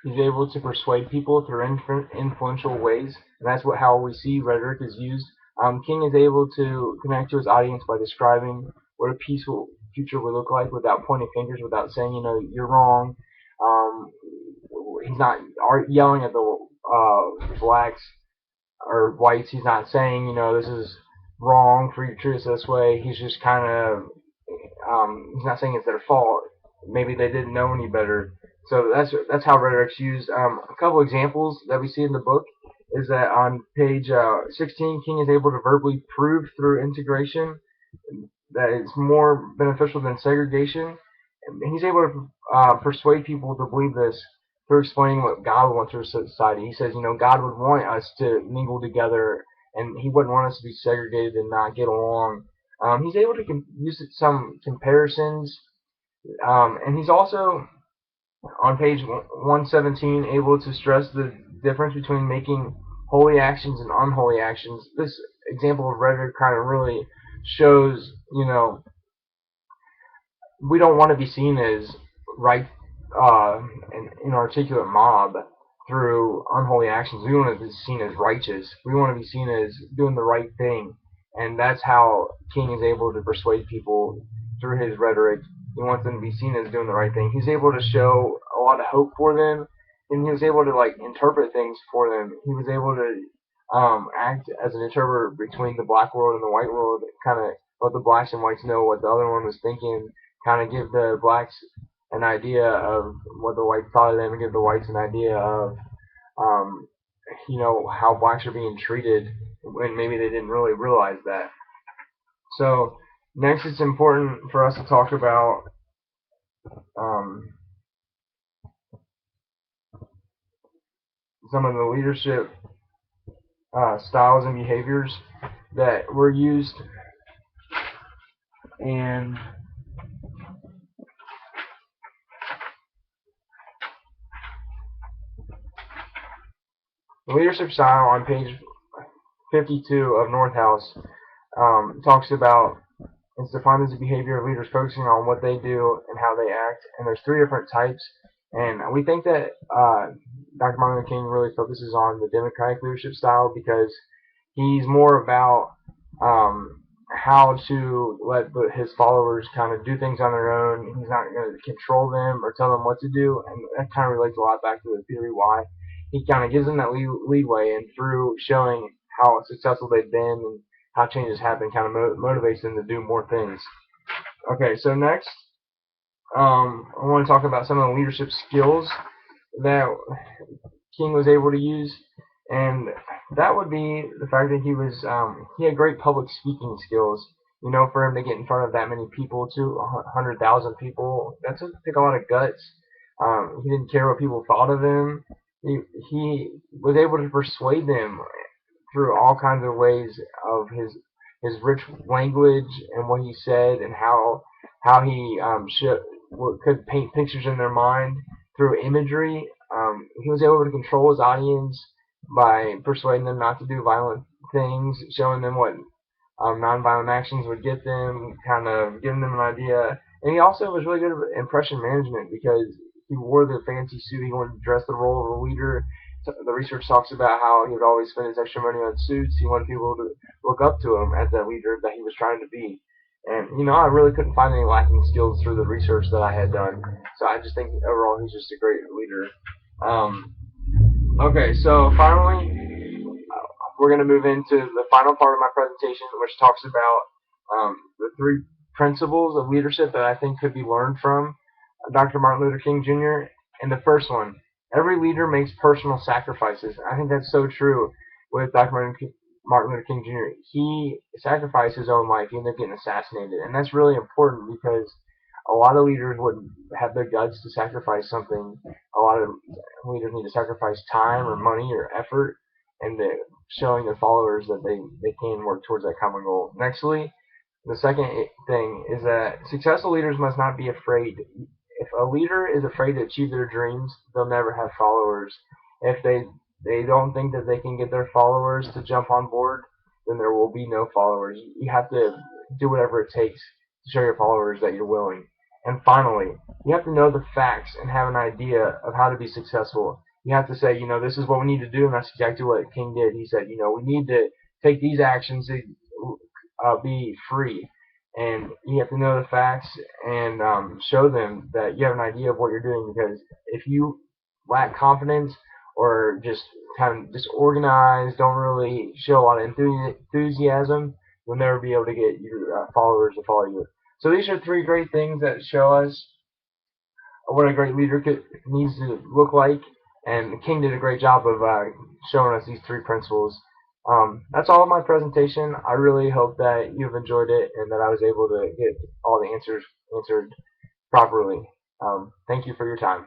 He's able to persuade people through influential ways, and that's how we see rhetoric is used. King is able to connect to his audience by describing what a peaceful future would look like without pointing fingers, without saying, you're wrong. Um, he's not yelling at the blacks or whites. He's not saying, this is wrong for you to treat us this way. He's just kind of, he's not saying it's their fault. Maybe they didn't know any better. So that's how rhetoric's used. A couple examples that we see in the book is that on page 16, King is able to verbally prove through integration that it's more beneficial than segregation. And he's able to persuade people to believe this through explaining what God would want for society. He says, God would want us to mingle together, and He wouldn't want us to be segregated and not get along. He's able to use some comparisons, and he's also on page 117 able to stress the difference between making holy actions and unholy actions. This example of rhetoric kind of really shows, we don't want to be seen as right, an inarticulate mob through unholy actions. We want to be seen as righteous. We want to be seen as doing the right thing, and that's how King is able to persuade people through his rhetoric. He wants them to be seen as doing the right thing. He's able to show a lot of hope for them, and he was able to interpret things for them. He was able to act as an interpreter between the black world and the white world, kind of let the blacks and whites know what the other one was thinking, kind of give the blacks an idea of what the whites thought of them, and give the whites an idea of um, how blacks are being treated when maybe they didn't really realize that. So next, it's important for us to talk about um, some of the leadership styles and behaviors that were used, and the leadership style on page 52 of Northhouse talks about, it's defined as the behavior of leaders focusing on what they do and how they act, and there's three different types. And we think that Dr. Martin Luther King really focuses on the democratic leadership style because he's more about how to let his followers kind of do things on their own. He's not going to control them or tell them what to do, and that kind of relates a lot back to the theory why. He kind of gives them that leadway, and through showing how successful they've been and how changes happen, kind of motivates them to do more things. Okay, so next, I want to talk about some of the leadership skills that King was able to use, and that would be the fact that he had great public speaking skills. For him to get in front of that many people, 200,000 people, that's take a lot of guts. He didn't care what people thought of him. He was able to persuade them through all kinds of ways of his rich language and what he said, and how he could paint pictures in their mind through imagery. He was able to control his audience by persuading them not to do violent things, showing them what nonviolent actions would get them, kind of giving them an idea. And he also was really good at impression management because he wore the fancy suit. He wanted to dress the role of a leader. So the research talks about how he would always spend his extra money on suits. He wanted people to look up to him as that leader that he was trying to be. And, I really couldn't find any lacking skills through the research that I had done. So I just think overall he's just a great leader. Okay, so finally, we're going to move into the final part of my presentation, which talks about the three principles of leadership that I think could be learned from Dr. Martin Luther King Jr. And the first one, every leader makes personal sacrifices. I think that's so true with Dr. Martin Luther King Jr. He sacrificed his own life. He ended up getting assassinated. And that's really important because a lot of leaders wouldn't have the guts to sacrifice something. A lot of leaders need to sacrifice time or money or effort, and showing their followers that they can work towards that common goal. Nextly, the second thing is that successful leaders must not be afraid. If a leader is afraid to achieve their dreams, they'll never have followers. If they don't think that they can get their followers to jump on board, then there will be no followers. You have to do whatever it takes to show your followers that you're willing. And finally, you have to know the facts and have an idea of how to be successful. You have to say, this is what we need to do, and that's exactly what King did. He said, we need to take these actions to be free. And you have to know the facts and show them that you have an idea of what you're doing. Because if you lack confidence or just kind of disorganized, don't really show a lot of enthusiasm, you'll never be able to get your followers to follow you. So these are three great things that show us what a great leader needs to look like, and King did a great job of showing us these three principles. That's all of my presentation. I really hope that you've enjoyed it and that I was able to get all the answers answered properly. Thank you for your time.